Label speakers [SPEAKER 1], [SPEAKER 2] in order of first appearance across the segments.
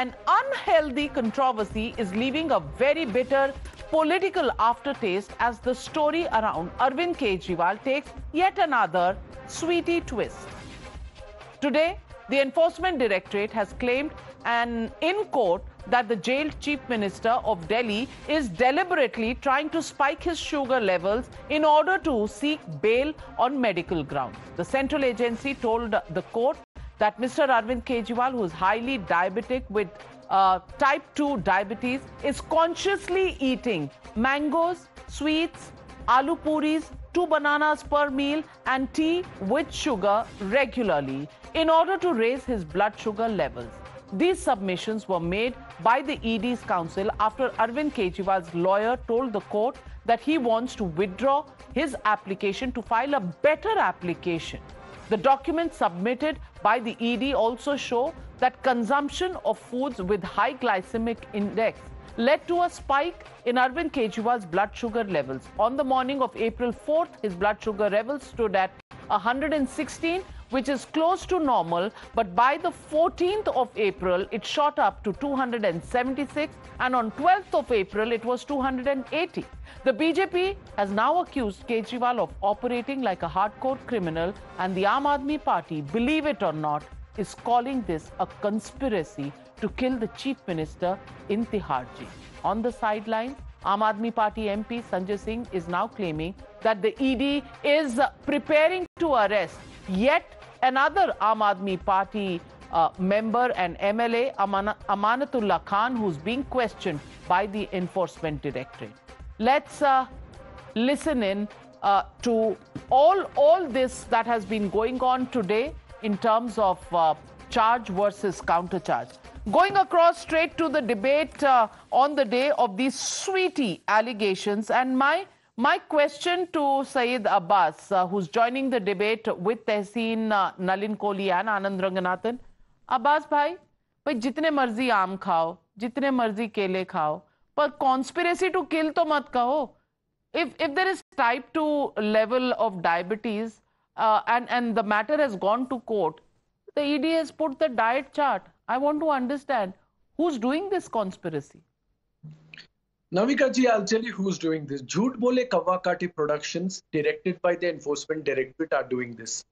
[SPEAKER 1] An unhealthy controversy is leaving a very bitter political aftertaste as the story around Arvind Kejriwal takes yet another sweetie twist. Today, the Enforcement Directorate has claimed in court that the jailed Chief Minister of Delhi is deliberately trying to spike his sugar levels in order to seek bail on medical grounds. The central agency told the court that Mr. Arvind Kejriwal, who is highly diabetic with type 2 diabetes, is consciously eating mangoes, sweets, aloo puris, 2 bananas per meal and tea with sugar regularly in order to raise his blood sugar levels. These submissions were made by the ED's counsel after Arvind Kejriwal's lawyer told the court that he wants to withdraw his application to file a better application. The documents submitted by the ED also show that consumption of foods with high glycemic index led to a spike in Arvind Kejriwal's blood sugar levels. On the morning of April 4th, his blood sugar levels stood at 116, which is close to normal, but by the 14th of April, it shot up to 276, and on 12th of April, it was 280. The BJP has now accused Kejriwal of operating like a hardcore criminal, and the Aam Aadmi Party, believe it or not, is calling this a conspiracy to kill the Chief Minister in Tihar jail. On the sidelines, Aam Aadmi Party MP Sanjay Singh is now claiming that the ED is preparing to arrest yet another Aam Aadmi Party member and MLA, Amanatullah Khan, who's being questioned by the Enforcement Directorate. Let's listen in to all this that has been going on today in terms of charge versus countercharge. Going across straight to the debate on the day of these sweetie allegations, and my question to Syed Abbas, who's joining the debate with Tehseen, Nalin Kohli and Anand Ranganathan. Abbas bhai, jitne marzi aam khao, jitne marzi kele khao, पर conspiracy to kill to mat kaho. If there is type 2 level of diabetes and the matter has gone to court, the ED has put the diet chart. I want to understand who's doing this conspiracy.
[SPEAKER 2] Navika ji, I'll tell you who's doing this. Jhoot Bole Kawakati Productions, directed by the Enforcement Directorate, are doing this.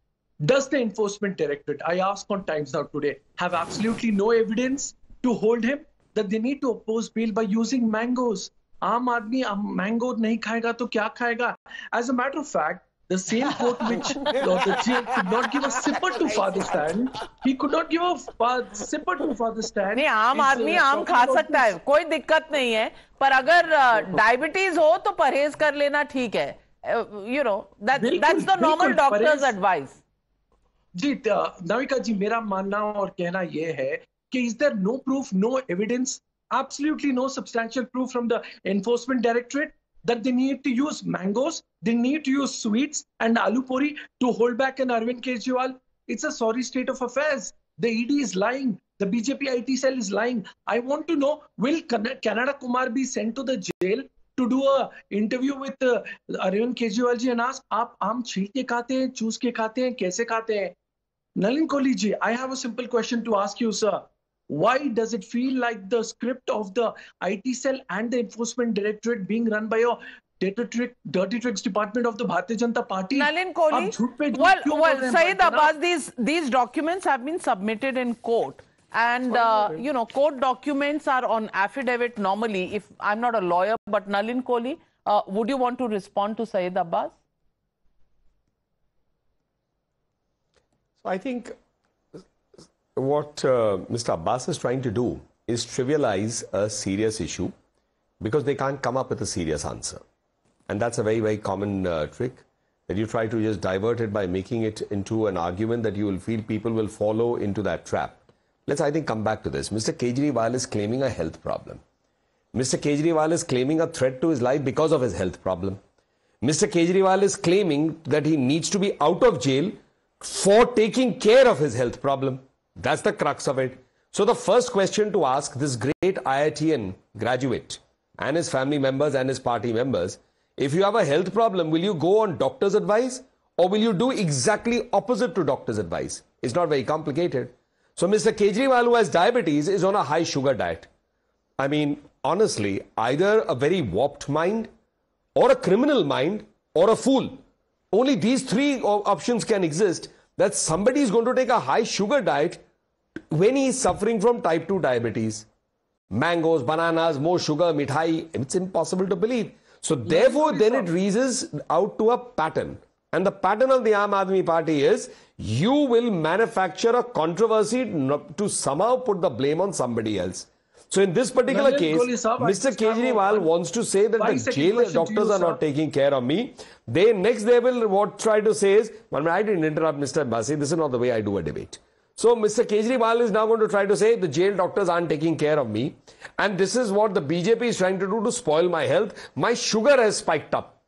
[SPEAKER 2] Does the Enforcement Directorate, I asked on Times Now today, have absolutely no evidence to hold him? That they need to oppose bail by using mangoes. Aam Aadmi mango nahi khayega to kya khayega? As a matter of fact, the same court which the jail could not give a sipper to Father Stan, he could not give a sipper to Father Stan.
[SPEAKER 1] नहीं, आम आदमी आम खा सकता है, कोई दिक्कत नहीं है, पर अगर डायबिटीज हो तो परहेज कर लेना ठीक है. You know, that's the normal doctor's advice.
[SPEAKER 2] जी, नविका जी, मेरा मानना और कहना ये है कि is there no proof, no evidence, absolutely no substantial proof from the Enforcement Directorate that they need to use mangoes, they need to use sweets and aloo puri to hold back an Arvind Kejriwal? It's a sorry state of affairs. The ED is lying. The BJP IT cell is lying. I want to know, will Canada Kumar be sent to the jail to do a interview with Arvind Kejriwal ji and ask, आप आम छील के खाते हैं, चूस के खाते हैं, कैसे खाते हैं? Nalin Kohli ji, I have a simple question to ask you, sir. Why does it feel like the script of the IT cell and the Enforcement Directorate being run by a dirty tricks department of the Bharatiya Janata Party?
[SPEAKER 1] Nalin Kohli, well, Syed Abbas, these documents have been submitted in court. And, you know, court documents are on affidavit normally. If I'm not a lawyer, but Nalin Kohli, would you want to respond to Syed Abbas?
[SPEAKER 3] So I think what Mr. Abbas is trying to do is trivialize a serious issue because they can't come up with a serious answer. And that's a very, very common trick that you try to just divert it by making it into an argument that you will feel people will follow into that trap. Let's, I think, come back to this. Mr. Kejriwal is claiming a health problem. Mr. Kejriwal is claiming a threat to his life because of his health problem. Mr. Kejriwal is claiming that he needs to be out of jail for taking care of his health problem. That's the crux of it. So the first question to ask this great IITian graduate and his family members and his party members, if you have a health problem, will you go on doctor's advice or will you do exactly opposite to doctor's advice? It's not very complicated. So Mr. Kejriwal, who has diabetes, is on a high sugar diet. I mean, honestly, either a very warped mind or a criminal mind or a fool. Only these three options can exist, that somebody is going to take a high sugar diet when he is suffering from type 2 diabetes. Mangoes, bananas, more sugar, mithai, it's impossible to believe. So therefore, then it reaches out to a pattern. And the pattern of the Aam Aadmi Party is, you will manufacture a controversy to somehow put the blame on somebody else. So in this particular case, Mr. Kejriwal wants to say that the jail doctors are not taking care of me. They will try to say is, I didn't interrupt Mr. Basi, this is not the way I do a debate. So Mr. Kejriwal is now going to try to say the jail doctors aren't taking care of me. And this is what the BJP is trying to do to spoil my health. My sugar has spiked up.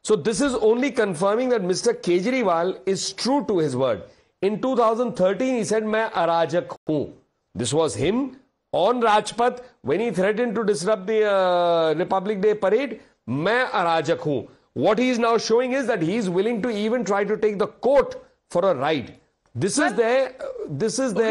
[SPEAKER 3] So this is only confirming that Mr. Kejriwal is true to his word. In 2013, he said, "Main arajak hoon." This was him on Rajpath when he threatened to disrupt the Republic Day parade. "Main arajak hoon." What he is now showing is that he is willing to even try to take the court for a ride. This is their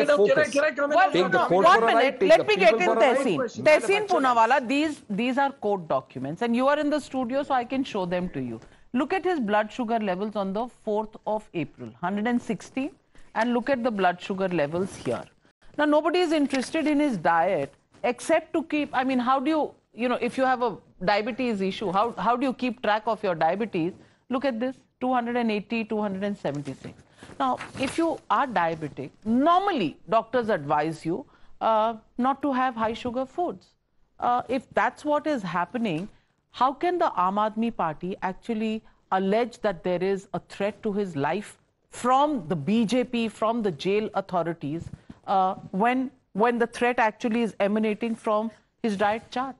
[SPEAKER 3] focus.
[SPEAKER 2] Can I come in?
[SPEAKER 3] Take the court for a ride, take
[SPEAKER 1] Let
[SPEAKER 3] the
[SPEAKER 1] me
[SPEAKER 3] people
[SPEAKER 1] get in
[SPEAKER 3] for a ride.
[SPEAKER 1] Tehseen Poonawalla, these are court documents, and you are in the studio, so I can show them to you. Look at his blood sugar levels on the 4th of April, 160, and look at the blood sugar levels here. Now, nobody is interested in his diet except to keep, I mean, how do you, if you have a diabetes issue, how do you keep track of your diabetes? Look at this, 280, 276. Now, if you are diabetic, normally doctors advise you not to have high sugar foods. If that's what is happening, how can the Aam Aadmi Party actually allege that there is a threat to his life from the BJP, from the jail authorities, when the threat actually is emanating from his diet chart?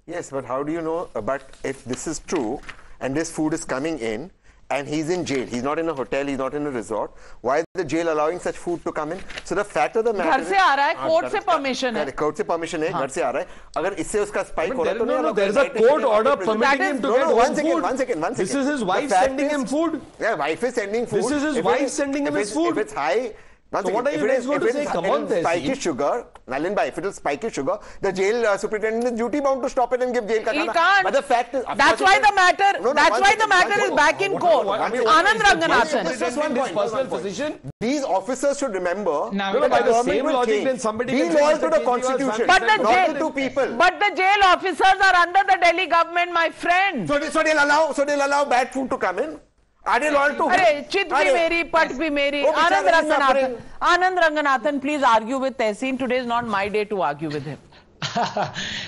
[SPEAKER 4] Yes, but how do you know? But if this is true and this food is coming in, and he's in jail, he's not in a hotel, he's not in a resort, why is the jail allowing such food to come in? So the fact of the matter
[SPEAKER 1] घर से आ रहा है, court से permission है.
[SPEAKER 4] Court से permission है, घर से आ रहा है. अगर इससे उसका स्पाइक हो रहा है तो
[SPEAKER 3] no, there is a court order permitting him to get home food.
[SPEAKER 4] One second.
[SPEAKER 3] This is his wife sending him food.
[SPEAKER 4] Yeah, wife is sending food.
[SPEAKER 3] This is his wife sending him his food.
[SPEAKER 4] If it's high,
[SPEAKER 3] so what are you guys going to say? Come on,
[SPEAKER 4] spiky sugar, Nalin bhai, if it is spiky sugar, the jail superintendent is duty bound to stop it and give jail ka
[SPEAKER 1] He
[SPEAKER 4] khana.
[SPEAKER 1] can't.
[SPEAKER 4] But the fact is,
[SPEAKER 1] that's why the matter is back in court. Anand Ranganathan.
[SPEAKER 4] Just one point.
[SPEAKER 3] Personal position.
[SPEAKER 4] These officers should remember.
[SPEAKER 3] By the same logic, then somebody
[SPEAKER 4] be loyal to the constitution,
[SPEAKER 1] but the
[SPEAKER 4] not
[SPEAKER 1] jail,
[SPEAKER 4] to people.
[SPEAKER 1] But the jail officers are under the Delhi government, my friend.
[SPEAKER 4] So they'll allow bad food to come in. Are they loyal to?
[SPEAKER 1] Arey, chit bhi meri, pat bhi meri. Anand Ranganathan, please argue with Tehseen. Today is not my day to argue with him.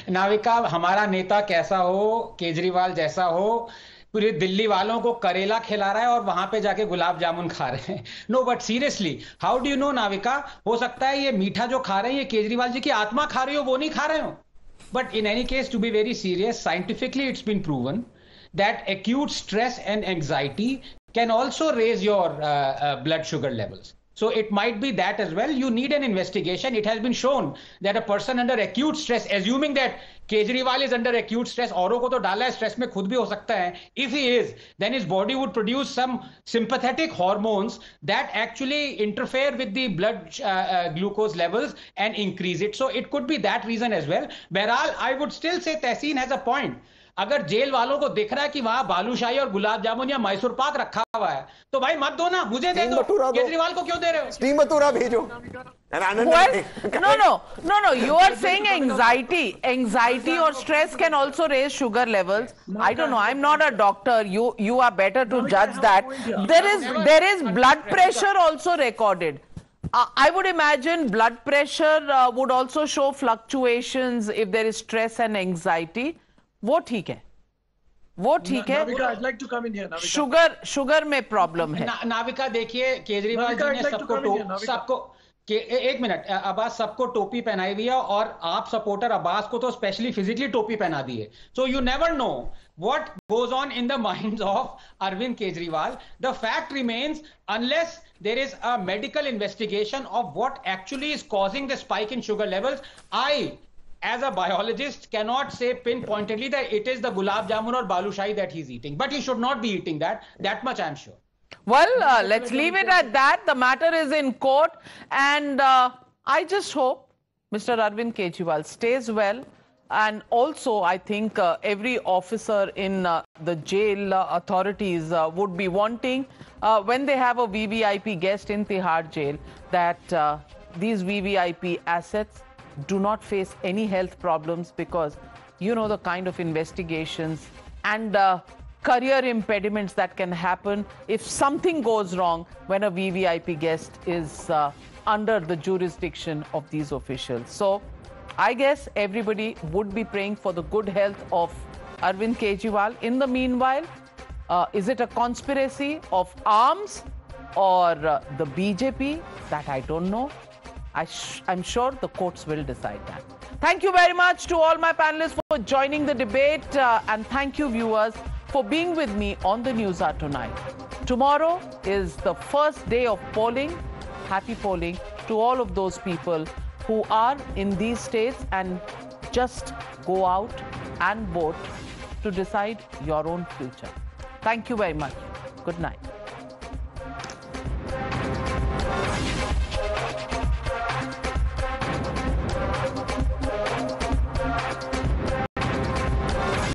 [SPEAKER 5] Navika, हमारा नेता कैसा हो, केजरीवाल जैसा हो, पूरे दिल्ली वालों को करेला खिला रहा है और वहां पे जाके गुलाब जामुन खा रहे हैं. No, but seriously, how do you know Navika, हो सकता है ये मीठा जो खा रहे हैं ये केजरीवाल जी की आत्मा खा रही हो, वो नहीं खा रहे हो. But in any case, to be very serious, scientifically it's been proven that acute stress and anxiety can also raise your blood sugar levels. So it might be that as well. You need an investigation. It has been shown that a person under acute stress, assuming that Kejriwal is under acute stress, औरों को तो डाला है stress में, खुद भी हो सकता है. If he is, then his body would produce some sympathetic hormones that actually interfere with the blood glucose levels and increase it. So it could be that reason as well. Behral, I would still say Tehseen has a point. अगर jail वालों को दिख रहा है कि वहां बालूशाही और गुलाब जामुन या मैसूर पाक रखा हुआ है, तो भाई मत दो ना, मुझे दे दो. केजरीवाल को क्यों दे रहे हो?
[SPEAKER 4] स्टीम भटूरा भेजो.
[SPEAKER 1] No. You are saying anxiety or stress can also raise sugar levels. I don't know. I'm not a doctor. You are better to judge that. There is blood pressure also recorded. I would imagine blood pressure would also show fluctuations if there is stress and anxiety. वो ठीक है.
[SPEAKER 2] Navika, I'd like to come in here.
[SPEAKER 1] Sugar में problem है.
[SPEAKER 5] नाविका देखिए, केजरीवाल जी ने सबको एक minute, Abbas सबको टोपी पहनाई हुई है और आप सपोर्टर अब्बास को तो स्पेशली फिजिकली टोपी पहना दी है. So you never know what goes on in the minds of Arvind Kejriwal. The fact remains, unless there is a medical investigation of what actually is causing the spike in sugar levels, I, as a biologist, cannot say pinpointedly that it is the gulab jamun or balushahi that he's eating. But he should not be eating that. That much I'm sure.
[SPEAKER 1] Well, let's leave it at that. The matter is in court, and I just hope Mr. Arvind Kejriwal stays well. And also, I think every officer in the jail authorities would be wanting, when they have a VVIP guest in Tihar jail, that these VVIP assets do not face any health problems, because you know the kind of investigations and career impediments that can happen if something goes wrong when a VVIP guest is under the jurisdiction of these officials. So I guess everybody would be praying for the good health of Arvind Kejriwal. In the meanwhile, is it a conspiracy of arms or the BJP? That I don't know. I'm sure the courts will decide that. Thank you very much to all my panelists for joining the debate, and thank you, viewers, for being with me on the NewsHour tonight. Tomorrow is the first day of polling. Happy polling to all of those people who are in these states, and just go out and vote to decide your own future. Thank you very much. Good night.